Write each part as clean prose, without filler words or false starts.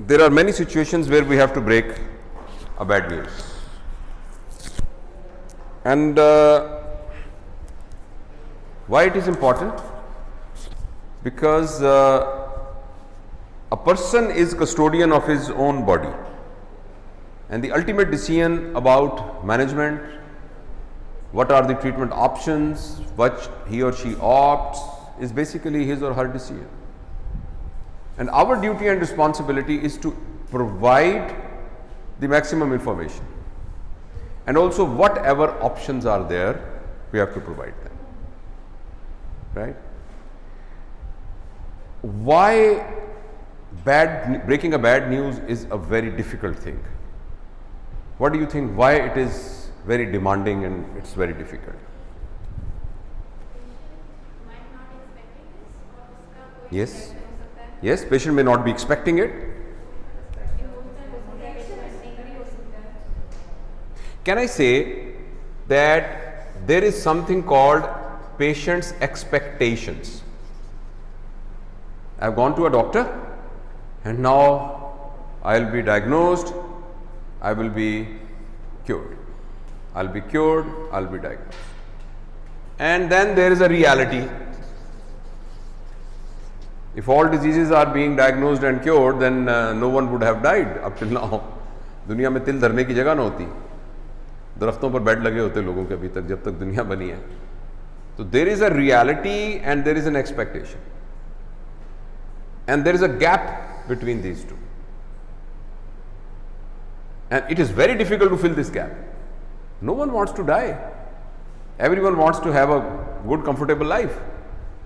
there are many situations where we have to break a bad news. And why it is important? Because a person is custodian of his own body, and the ultimate decision about management, what are the treatment options, what he or she opts, is basically his or her decision. And our duty and responsibility is to provide the maximum information, and also whatever options are there, we have to provide them, right? Why breaking a bad news is a very difficult thing? What do you think, why it is very demanding and it's very difficult? Yes, yes, patient may not be expecting it. Can I say that there is something called patient's expectations? I have gone to a doctor and now I will be diagnosed, I will be cured. I will be cured, I will be diagnosed. And then there is a reality. If all diseases are being diagnosed and cured, then no one would have died up till now. दुनिया में तिल धरने की जगह ना होती, दरख्तों पर बेड लगे होते लोगों के अभी तक, जब तक दुनिया बनी है. So there is a reality and there is an expectation, and there is a gap between these two, and it is very difficult to fill this gap. No one wants to die. Everyone wants to have a good, comfortable life.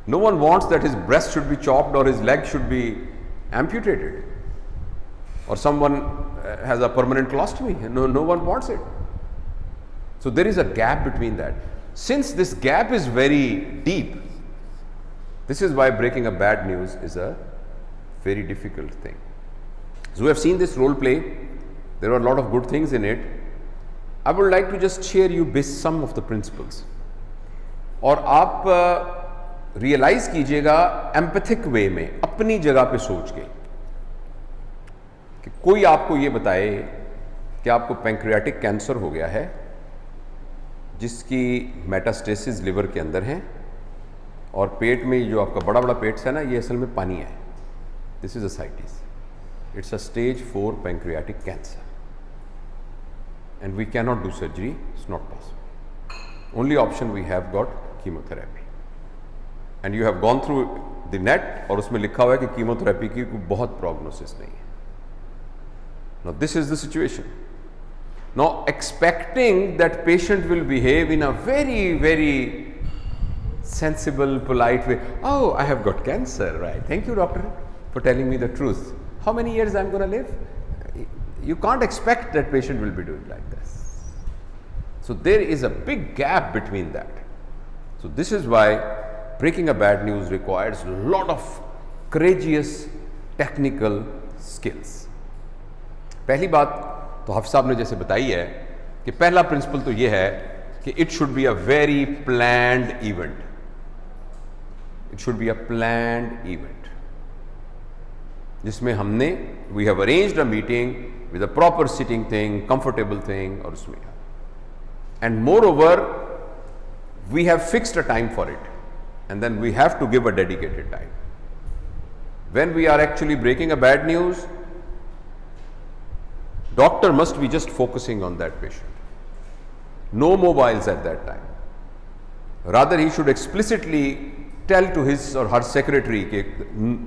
No one wants that his breast should be chopped or his leg should be amputated, or someone has a permanent colostomy. No one wants it. So there is a gap between that. Since this gap is very deep, this is why breaking a bad news is a very difficult thing. So we have seen this role play. There are a lot of good things in it. I would like to just share you some of the principles, और आप realise कीजिएगा empathic वे में, अपनी जगह पे सोच के, कि कोई आपको ये बताए कि आपको पैंक्रियाटिक कैंसर हो गया है, जिसकी मेटास्टेसिस लिवर के अंदर है, और पेट में जो आपका बड़ा बड़ा पेट है ना, ये असल में पानी है. This is ascites. It's a stage 4 pancreatic cancer, and we cannot do surgery. It's not possible. Only option we have got chemotherapy, and you have gone through the net, और उसमें लिखा हुआ है कि कीमोथेरेपी की कोई बहुत प्रोग्नोसिस नहीं है. Now this is the situation. Now expecting that patient will behave in a very sensible, polite way. Oh, I have got cancer, right? Thank you, doctor, for telling me the truth. How many years I'm going to live? You can't expect that patient will be doing like this. So there is a big gap between that. So this is why breaking a bad news requires a lot of courageous technical skills. पहली बात तो हाफिज साहब ने जैसे बताई है कि पहला प्रिंसिपल तो ये है कि it should be a very planned event. It should be a planned event जिसमें हमने we have arranged a meeting with a proper sitting thing, comfortable thing, or उसमें, and moreover we have fixed a time for it, and then we have to give a dedicated time. When we are actually breaking a bad news, doctor must be just focusing on that patient. No mobiles at that time. Rather, he should explicitly tell to his or her secretary,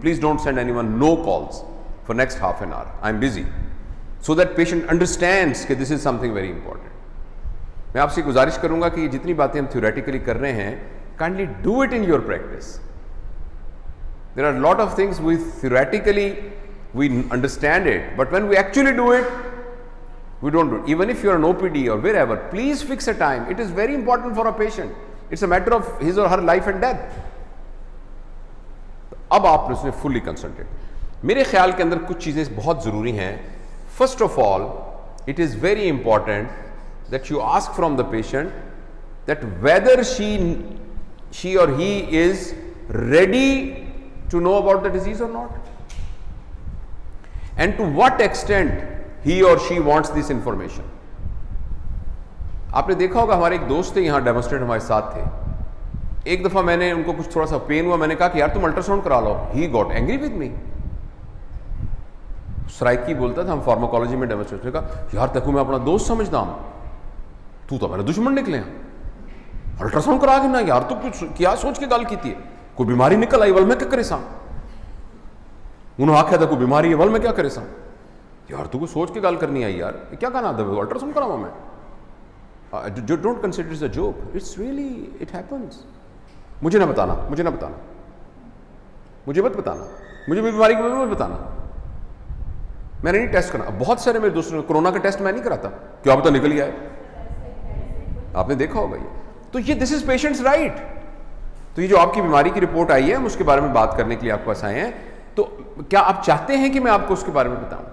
please don't send anyone no calls for next half an hour, I'm busy. So that patient understands कि this is something very important. मैं आपसे गुजारिश करूंगा कि जितनी बातें हम theoretically कर रहे हैं, kindly do it in your practice. There are a lot of things we theoretically we understand it, but when we actually do it, we don't do it. Even if you are an OPD or wherever, please fix a time. It is very important for a patient. It's a matter of his or her life and death. अब आप उसमें fully concentrate. मेरे ख्याल के अंदर कुछ चीज़ें बहुत ज़रूरी हैं. First of all, it is very important that you ask from the patient that whether she or he is ready to know about the disease or not. and to what extent he or she wants this information. आपने देखा होगा, हमारे एक दोस्त थे यहाँ demonstrate हमारे साथ थे, एक दफा मैंने उनको कुछ थोड़ा सा पेन हुआ, मैंने कहा कि यार तुम अल्ट्रासाउंड करा लो, he got angry with me. Saraiki बोलता था, हम फार्माकोलॉजी में डेमोस्ट्रेट ने कहा यार तेको मैं अपना दोस्त समझता हूं, तू तो मेरा दुश्मन निकले, अल्ट्रासाउंड करा के ना यार, तू कुछ क्या सोच के गल की थी, कोई बीमारी निकल आई, वल मैं क्या करे सा, उन्होंने आख्या था कोई बीमारी है, वल मैं क्या करे सा, यार तू को सोच के गल करनी आई यार, क्या कहना था, अल्ट्रासाउंड करावा मैं, don't consider it's a joke, it's really it happens. मुझे ना बताना, मुझे ना बताना, मुझे मत बताना, मुझे बीमारी के बारे में मत बताना, मैंने नहीं टेस्ट करना। बहुत सारे मेरे दोस्तों ने कोरोना का टेस्ट मैं नहीं कराता, क्यों, अब तो निकल गया है, आपने देखा होगा ये। तो ये दिस इज पेशेंट्स राइट। तो ये जो आपकी बीमारी की रिपोर्ट आई है, हम उसके बारे में बात करने के लिए आपके पास आए हैं, तो क्या आप चाहते हैं कि मैं आपको उसके बारे में बताऊं?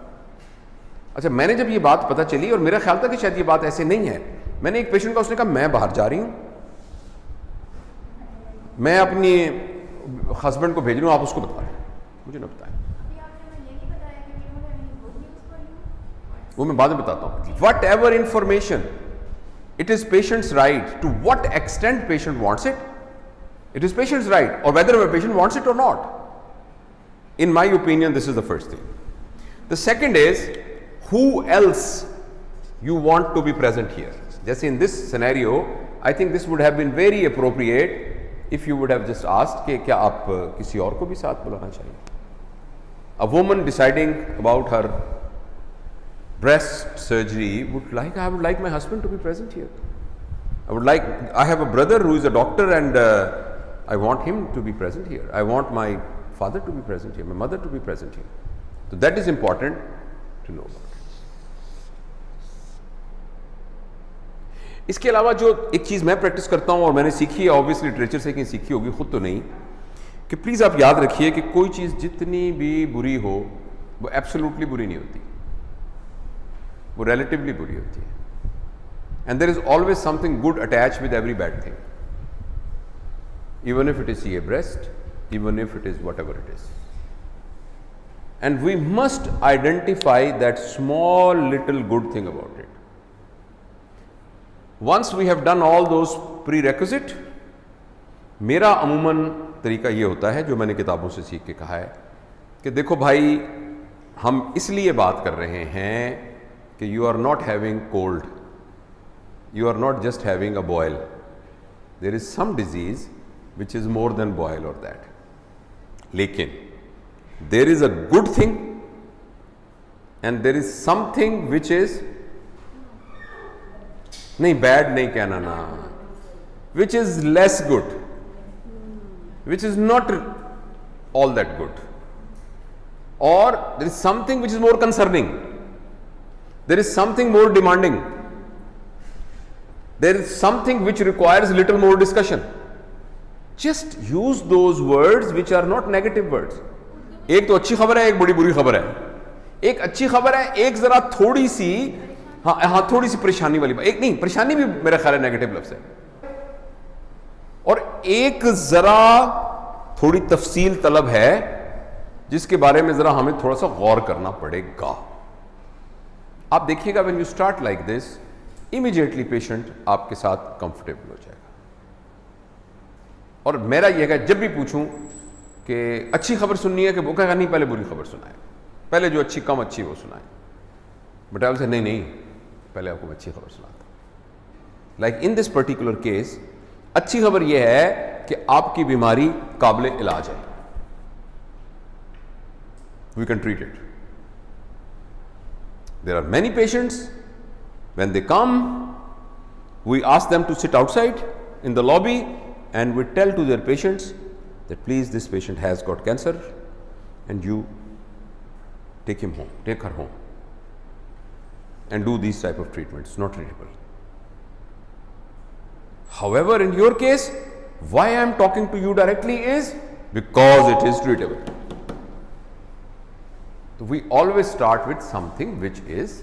अच्छा, मैंने जब ये बात पता चली, और मेरा ख्याल था कि शायद ये बात ऐसे नहीं है, मैंने एक पेशेंट का, उसने कहा मैं बाहर जा रही हूं, मैं अपनी हस्बैंड को भेज रही हूं, आप उसको बता दें, मुझे ना बताएं, वो मैं बाद में बताता हूं। Whatever information, it is patient's right, to what extent patient wants it, it is patient's right, और whether patient wants it or not. In my opinion, this is the first thing. The second is, who else you want to be present here? जैसे in this scenario, I think this would have been very appropriate if you would have just asked कि क्या आप किसी और को भी साथ बुलाना चाहिए? A woman deciding about her breast surgery I would like my husband to be present here. I have a brother who is a doctor, and I want him to be present here. I want my father to be present here, my mother to be present here. So that is important to know about. इसके अलावा जो एक चीज मैं practice करता हूं और मैंने सीखी है, ऑब्वियसली लिटरेचर से कहीं सीखी होगी, खुद तो नहीं, कि प्लीज आप याद रखिए कि कोई चीज जितनी भी बुरी हो वो एब्सोल्युटली बुरी नहीं होती, वो रिलेटिवली बुरी होती है, and there is always something good attach with every bad thing, even if it is a breast, even if it is whatever it is. And we must identify that small little good thing about it. Once we have done all those prerequisite, मेरा अमूमन तरीका ये होता है, जो मैंने किताबों से सीख के कहा है, कि देखो भाई, हम इसलिए बात कर रहे हैं कि you are not having cold, you are not just having a boil, there is some disease which is more than boil or that. लेकिन there is a good thing and there is something which is नहीं bad नहीं कहना ना, which is less good, which is not all that good, or there is something which is more concerning, there is something more demanding, there is something which requires little more discussion. Just use those words which are not negative words. एक तो अच्छी खबर है, एक बड़ी बुरी खबर है, एक अच्छी खबर है, एक जरा थोड़ी सी हाँ थोड़ी सी परेशानी वाली बात, एक नहीं, परेशानी भी मेरा ख्याल है नेगेटिव लफ्ज है, और एक जरा थोड़ी तफसील तलब है जिसके बारे में जरा हमें थोड़ा सा गौर करना पड़ेगा। आप देखिएगा, when you start like this, immediately patient आपके साथ कंफर्टेबल हो जाएगा। और मेरा यह है, जब भी पूछूं कि अच्छी खबर सुननी है, कि वो कहेगा नहीं पहले बुरी खबर सुनाए, पहले जो अच्छी कम अच्छी वो सुनाए, बट आई से नहीं पहले आपको अच्छी खबर सुनाता। Like in this particular case, अच्छी खबर यह है कि आपकी बीमारी काबिल इलाज है, we can treat it. There are many patients, when they come, we ask them to sit outside in the lobby, and we tell to their patients that please, this patient has got cancer and you take him home, take her home, and do these type of treatments, not treatable. However, in your case, why I am talking to you directly is because it is treatable. So we always start with something which is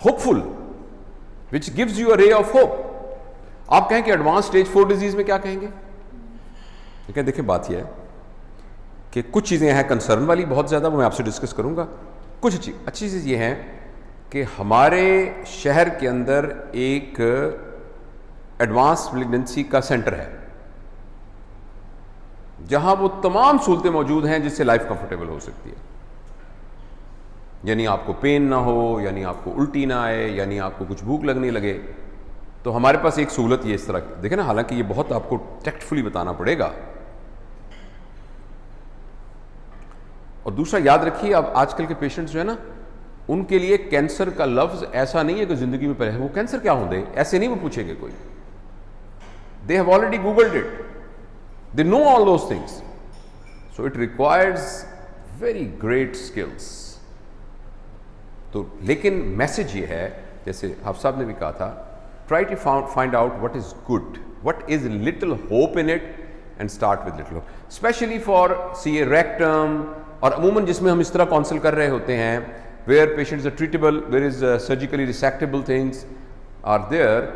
hopeful, which gives you a ray of hope. आप कहें कि advance stage 4 disease में क्या कहेंगे? देखिए बात यह है कि कुछ चीज़ें हैं कंसर्न वाली बहुत ज़्यादा, वो मैं आपसे डिस्कस करूँगा। कुछ अच्छी चीज़ ये है कि हमारे शहर के अंदर एक एडवांस मैलिग्नेंसी का सेंटर है जहां वो तमाम सहूलतें मौजूद हैं जिससे लाइफ कंफर्टेबल हो सकती है। यानी आपको पेन ना हो, यानी आपको उल्टी ना आए, यानी आपको कुछ भूख लगने लगे, तो हमारे पास एक सहूलत ये इस तरह की, देखें ना, हालांकि ये बहुत आपको टैक्टफुली बताना पड़ेगा। और दूसरा याद रखिए, अब आजकल के पेशेंट्स जो है ना, उनके लिए कैंसर का लफ्ज ऐसा नहीं है कि जिंदगी में पहले वो कैंसर क्या होंगे ऐसे नहीं वो पूछेंगे कोई। They have already googled it, they know all those things, so it requires very great skills. तो लेकिन मैसेज ये है, जैसे हाफ साहब ने भी कहा था, try to find out what is good, what is little hope in it, and start with little hope, specially for C A rectum, और अमूमन जिसमें हम इस तरह काउंसिल कर रहे होते हैं, where patients are treatable, where is surgically resectable things are there,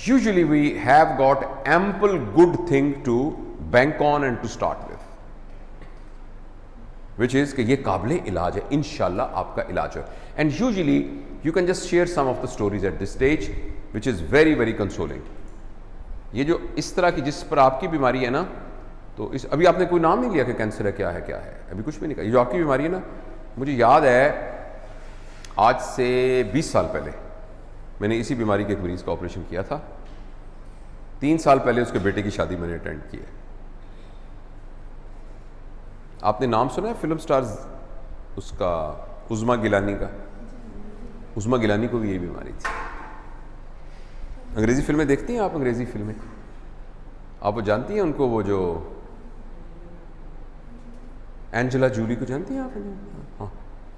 usually we have got ample good thing to bank on and to start with, which is कि ये काबिले इलाज है, इंशाल्लाह आपका इलाज है। and usually you can just share some of the stories at this stage which is very very consoling। ये जो इस तरह की जिस पर आपकी बीमारी है ना, तो इस अभी आपने कोई नाम नहीं लिया कि कैंसर है, क्या है क्या है, अभी कुछ भी नहीं कहा। ये जो आपकी बीमारी है ना, मुझे याद है आज से 20 साल पहले मैंने इसी बीमारी के एक मरीज़ का ऑपरेशन किया था। 3 साल पहले उसके बेटे की शादी मैंने अटेंड की है। आपने नाम सुना है फिल्म स्टार्स उसका, उज़्मा गिलानी का? उज़्मा गिलानी को भी यही बीमारी थी। अंग्रेज़ी फिल्में देखती हैं आप? अंग्रेज़ी फिल्में आप वो जानती हैं उनको, वो जो एंजेला जूली को जानती हैं आप? हाँ,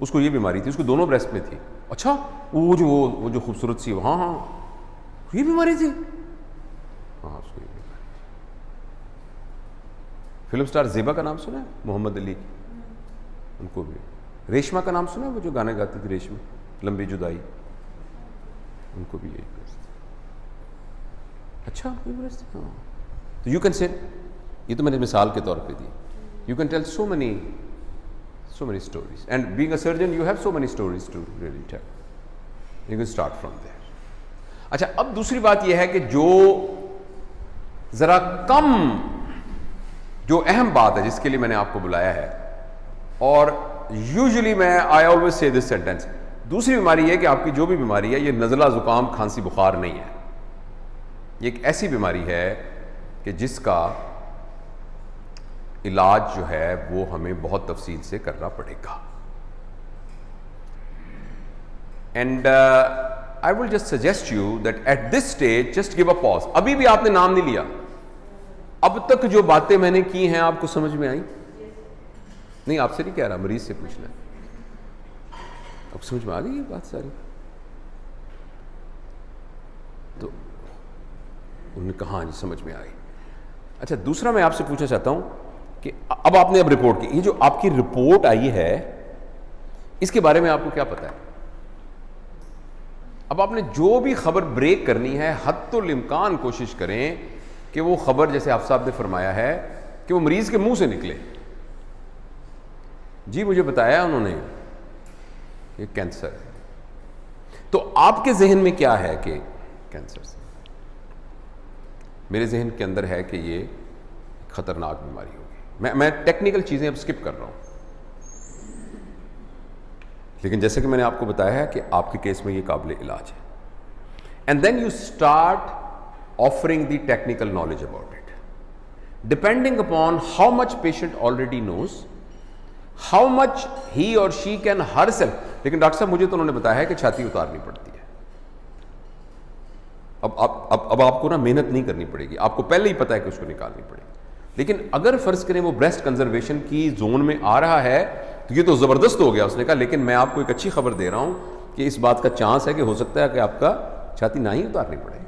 उसको ये बीमारी थी, उसको दोनों ब्रेस्ट में थी। अच्छा, वो जो खूबसूरत सी, हाँ हाँ, ये बीमारी थी, हाँ उसको ये बीमारी। फिल्म स्टार ज़ेबा का नाम सुना है? मोहम्मद अली की, उनको भी। रेशमा का नाम सुना है, वो जो गाने गाती थी रेशमा, लंबी जुदाई, उनको भी यही परिस्थिति। अच्छा, ये परिस्थिति, हाँ। तो यू कैन से, ये तो मैंने मिसाल के तौर पे दी, you can tell so many stories, and being a surgeon you have so many stories to really tell, you can start from there। अच्छा, अब दूसरी बात यह है कि जो जरा कम, जो अहम बात है जिसके लिए मैंने आपको बुलाया है, और यूजुअली मैं I always say this sentence, दूसरी बीमारी है कि आपकी जो भी बीमारी है, ये नज़ला, ज़ुकाम, खांसी, बुखार नहीं है। ये एक ऐसी बीमारी है कि जिसका इलाज जो है वो हमें बहुत तफसील से करना पड़ेगा। And I will just suggest you that at this stage just give a pause. अभी भी आपने नाम नहीं लिया, अब तक जो बातें मैंने की हैं आपको समझ में आई? नहीं, आपसे नहीं कह रहा, मरीज से पूछना है। अब समझ में आ गई ये बात सारी? तो उन्होंने कहा जी समझ में आई। अच्छा, दूसरा मैं आपसे पूछना चाहता हूं कि अब आपने अब रिपोर्ट की, ये जो आपकी रिपोर्ट आई है इसके बारे में आपको क्या पता है? अब आपने जो भी खबर ब्रेक करनी है, हद्दुल इम्कान कोशिश करें कि वो खबर, जैसे आप साहब ने फरमाया है, कि वो मरीज के मुंह से निकले। जी मुझे बताया उन्होंने ये कैंसर है, तो आपके जहन में क्या है कि कैंसर से? मेरे जहन के अंदर है कि ये खतरनाक बीमारी होगी। मैं टेक्निकल चीजें अब स्किप कर रहा हूं, लेकिन जैसे कि मैंने आपको बताया है कि आपके केस में ये काबिल इलाज है। And then you start offering the technical knowledge about it, depending upon how much patient already knows, how much he or she can herself. लेकिन डॉक्टर साहब मुझे तो उन्होंने बताया है कि छाती उतारनी पड़ती है। अब आपको ना मेहनत नहीं करनी पड़ेगी, आपको पहले ही पता है कि उसको निकालनी पड़ेगी। लेकिन अगर फर्ज करें वो ब्रेस्ट कंजर्वेशन की जोन में आ रहा है तो ये तो जबरदस्त हो गया। उसने कहा लेकिन मैं आपको एक अच्छी खबर दे रहा हूं कि इस बात का चांस है कि हो सकता है कि आपका छाती ना ही उतारनी पड़ेगी।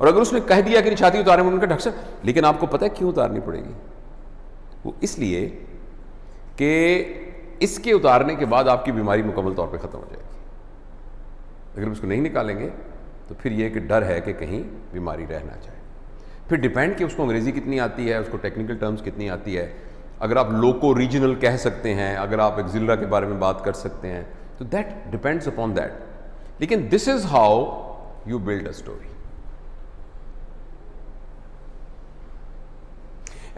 और अगर उसने कह दिया कि नहीं छाती उतारने, उन्होंने कहा डॉक्टर साहब लेकिन आपको पता है क्यों उतारनी पड़ेगी? वो इसलिए कि इसके उतारने के बाद आपकी बीमारी मुकम्मल तौर पे ख़त्म हो जाएगी। अगर उसको नहीं निकालेंगे तो फिर ये कि डर है कि कहीं बीमारी रह ना जाए। फिर डिपेंड कि उसको अंग्रेज़ी कितनी आती है, उसको टेक्निकल टर्म्स कितनी आती है। अगर आप लोको रीजनल कह सकते हैं, अगर आप एक्सिलरा के बारे में बात कर सकते हैं, तो दैट डिपेंड्स अपॉन दैट. लेकिन this is how you build a story.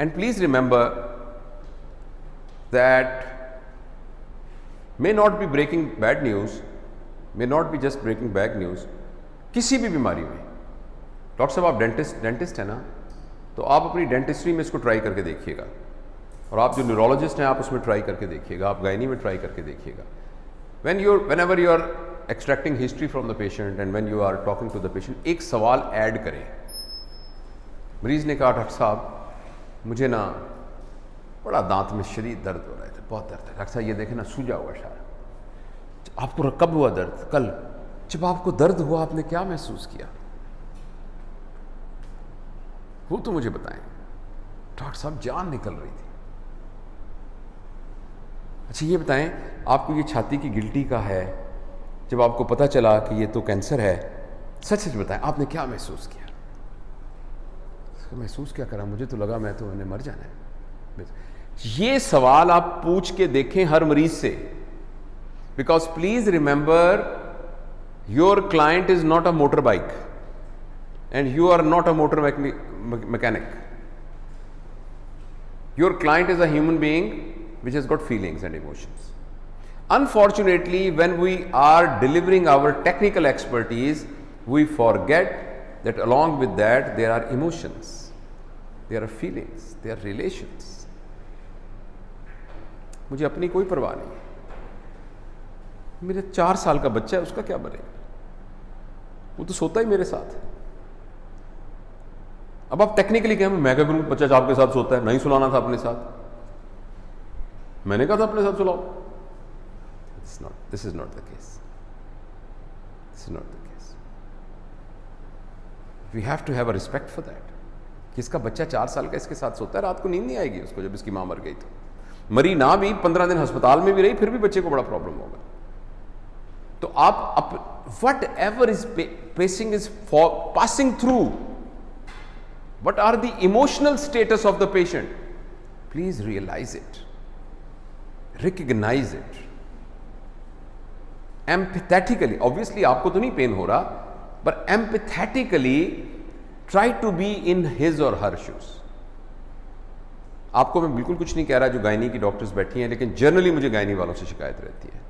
And please remember that may not be breaking bad news, may not be just breaking bad news. किसी भी बीमारी में, डॉक्टर साहब आप डेंटिस्ट है ना, तो आप अपनी डेंटिस्ट्री में इसको ट्राई करके देखिएगा, और आप जो न्यूरोलॉजिस्ट हैं आप उसमें ट्राई करके देखिएगा, आप गायनी में ट्राई करके देखिएगा. whenever you are extracting history from the patient and when you are talking to the patient, एक सवाल ऐड करें. मरीज ने कहा डॉक्टर साहब मुझे ना बड़ा दांत में शदीद दर्द हो रहा है, बहुत दर्द है. डॉक्टर साहब ये देखें ना, सूजा हुआ सारा. आपको कब हुआ दर्द? कल. जब आपको दर्द हुआ आपने क्या महसूस किया, वो तो मुझे बताएं. डॉक्टर साहब जान निकल रही थी. अच्छा ये बताएं, आपको ये छाती की गिल्टी का है, जब आपको पता चला कि ये तो कैंसर है, सच सच बताएं आपने क्या महसूस किया? महसूस क्या करा, मुझे तो लगा मैं तो मैंने मर जाना है. ये सवाल आप पूछ के देखें हर मरीज से, because please remember your client is not a motor bike and you are not a motor mechanic. Your client is a human being which has got feelings and emotions. Unfortunately, when we are delivering our technical expertise, we forget that along with that there are emotions, there are feelings, there are relations. मुझे अपनी कोई परवाह नहीं है. मेरे 4 साल का बच्चा है, उसका क्या बनेगा? वो तो सोता ही मेरे साथ है. अब आप टेक्निकली कहें मैं क्या करूं, बच्चा आपके साथ सोता है, नहीं सुलाना था अपने साथ, मैंने कहा था अपने साथ सुलाओ. This is not the case. This is not the case. We have to have a respect for that. कि इसका बच्चा 4 साल का इसके साथ सोता है, रात को नींद नहीं आएगी उसको. जब इसकी मां मर गई तो मरी ना भी, 15 दिन अस्पताल में भी रही, फिर भी बच्चे को बड़ा प्रॉब्लम होगा. तो आप whatever is pacing is passing through, what are the emotional status of the patient, please realise it, recognise it empathetically. Obviously आपको तो नहीं पेन हो रहा, but empathetically try to be in his or her shoes. आपको मैं बिल्कुल कुछ नहीं कह रहा जो गायनी की डॉक्टर्स बैठी हैं, लेकिन जनरली मुझे गायनी वालों से शिकायत रहती है.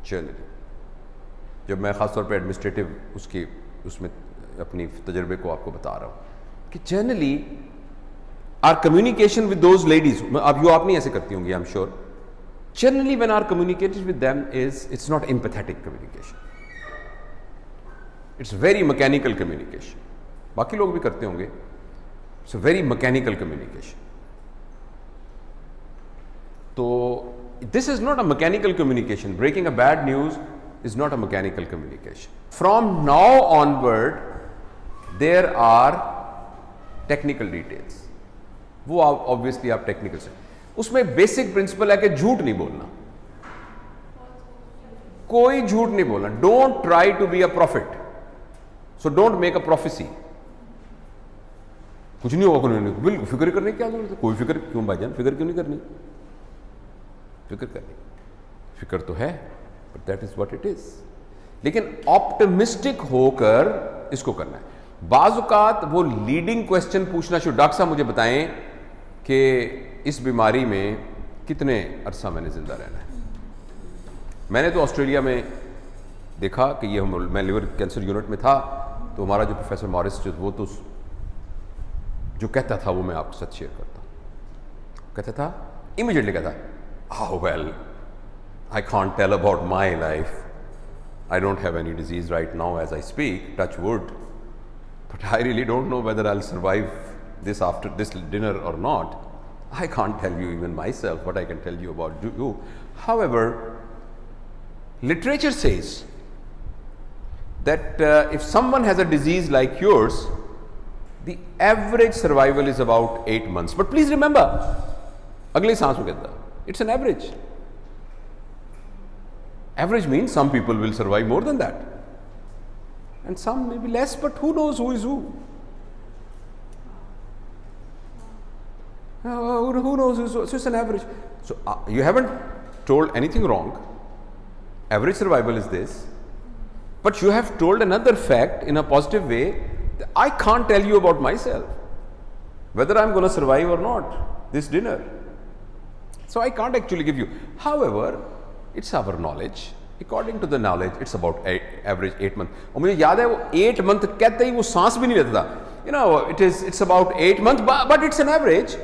जनरली जब मैं खासतौर पे एडमिनिस्ट्रेटिव उसमें अपनी तजर्बे को आपको बता रहा हूं कि generally our communication with those ladies, आप नहीं ऐसे करती होंगी, I am sure. Generally when our communication with them it's not empathetic communication, it's very mechanical communication. बाकी लोग भी करते होंगे. It's a very mechanical communication. तो this is not a mechanical communication. Breaking a bad news is not a mechanical communication. From now onward there are technical details. वो obviously आप technical से, उसमें बेसिक प्रिंसिपल है कि झूठ नहीं बोलना, कोई झूठ नहीं बोलना. Don't try to be a prophet, so don't make a prophecy. कुछ नहीं होगा, बिल्कुल फिक्र करने की क्या जरूरत है? कोई फिक्र क्यों भाईजान, फिक्र क्यों नहीं करनी? फिक्र करनी, फिक्र तो है, but that is what it is. लेकिन ऑप्टिमिस्टिक होकर इसको करना है. बाज़ औक़ात वो लीडिंग क्वेश्चन पूछना शुरू, डॉक्टर साहब मुझे बताएं कि इस बीमारी में कितने अरसा मैंने जिंदा रहना है. मैंने तो ऑस्ट्रेलिया में देखा कि ये मैं लिवर कैंसर यूनिट में था, तो हमारा जो प्रोफेसर मॉरिस वो तो जो कहता था वो मैं आपके साथ शेयर करता हूँ. कहता था, इमीडिएटली कहता, oh well, I can't tell about my life. I don't have any disease right now as I speak, touch wood, but I really don't know whether I'll survive this after this dinner or not. I can't tell you even myself what I can tell you about you. However, literature says that if someone has a disease like yours, the average survival is about 8 months. But please remember, अगली सांस में कहता, it's an average. Average means some people will survive more than that, and some maybe less. But who knows who is who? Who knows? So it's an average. So you haven't told anything wrong. Average survival is this. But you have told another fact in a positive way. I can't tell you about myself, whether I'm going to survive or not this dinner. So I can't actually give you. However, it's our knowledge. According to the knowledge, it's about average 8 months. और मुझे याद है वो 8 month कहते ही वो सांस भी नहीं लेता था. It's about 8 months, but it's an average.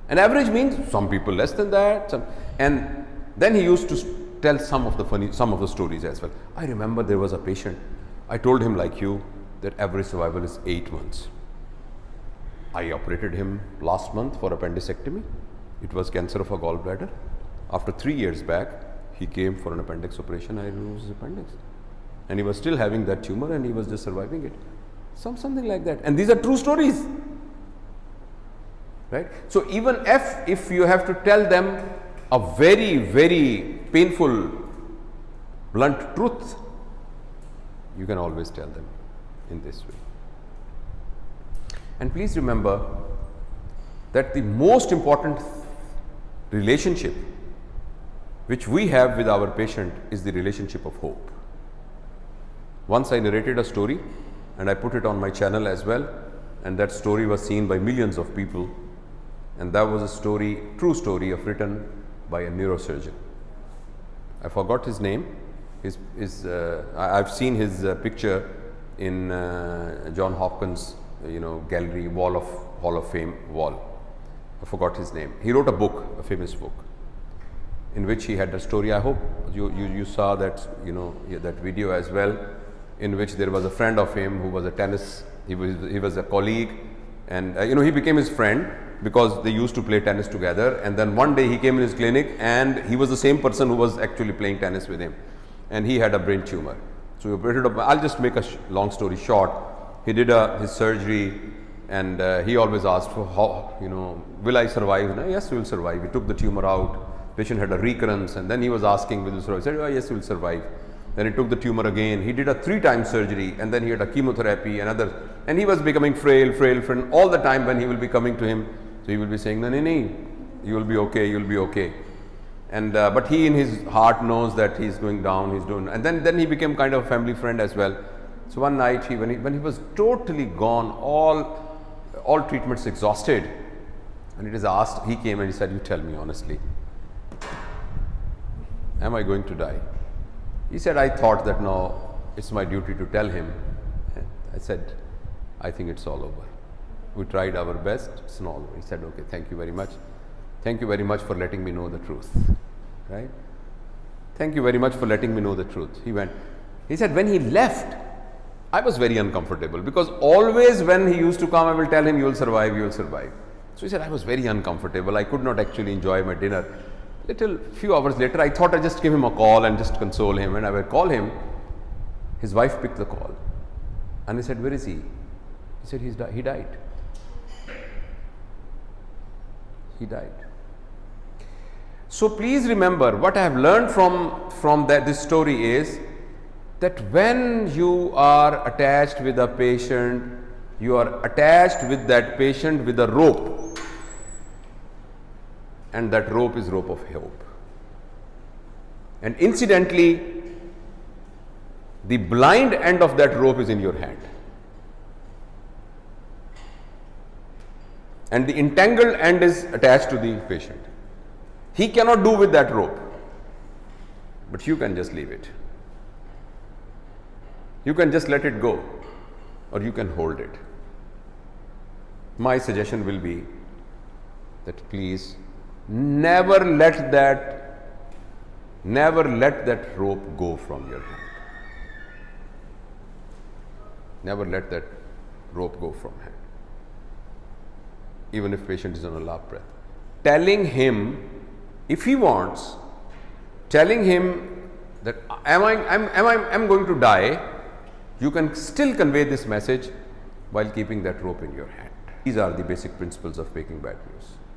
An average means some people less than that. And then he used to tell some of the stories as well. I remember there was a patient. I told him like you that average survival is 8 months. I operated him last month for appendicectomy. It was cancer of a gallbladder. After 3 years back, he came for an appendix operation. I removed his appendix, and he was still having that tumor, and he was just surviving it. Something like that. And these are true stories, right? So even if you have to tell them a very, very painful, blunt truth, you can always tell them in this way. And please remember that the most important relationship which we have with our patient is the relationship of hope. Once I narrated a story and I put it on my channel as well, and that story was seen by millions of people, and that was a story, true story written by a neurosurgeon. I forgot his name. I've seen his picture in John Hopkins gallery wall of Hall of Fame wall. I forgot his name. He wrote a book, a famous book, in which he had a story. I hope you saw that that video as well, in which there was a friend of him who was a tennis. He was a colleague, and he became his friend because they used to play tennis together. And then one day he came in his clinic, and he was the same person who was actually playing tennis with him, and he had a brain tumor. So he operated. I'll just make a long story short. He did his surgery, and he always asked for how, will I survive? No, yes, you will survive. He took the tumor out. Patient had a recurrence, and then he was asking, will you survive? He said, oh, yes, you will survive. Then he took the tumor again. He did a 3-time surgery, and then he had a chemotherapy, and he was becoming frail. All the time when he will be coming to him, so he will be saying, no, you will be okay, you will be okay. And but he in his heart knows that he's going down, and then he became kind of a family friend as well. So one night when he was totally gone, all treatments exhausted, and it is asked, he came and he said, you tell me honestly, am I going to die? He said, I thought that no, it's my duty to tell him. And I said, I think it's all over. We tried our best, it's not over. He said, okay, thank you very much. Thank you very much for letting me know the truth. Right? Thank you very much for letting me know the truth. He went. He said, when he left, I was very uncomfortable, because always when he used to come, I will tell him, you will survive, you will survive. So he said, I was very uncomfortable. I could not actually enjoy my dinner. Few hours later, I thought I just give him a call and just console him. And I will call him. His wife picked the call, and he said, where is he? He said, he died. He died. So please remember, what I have learned from this story is that when you are attached with a patient, you are attached with that patient with a rope, and that rope is rope of hope. And incidentally, the blind end of that rope is in your hand, and the entangled end is attached to the patient. He cannot do with that rope, but you can just leave it. You can just let it go, or you can hold it. My suggestion will be that please never let that rope go from your hand. Never let that rope go from hand, even if patient is on a last breath. Telling him, if he wants, telling him that I'm going to die, you can still convey this message while keeping that rope in your hand. These are the basic principles of Breaking Bad News.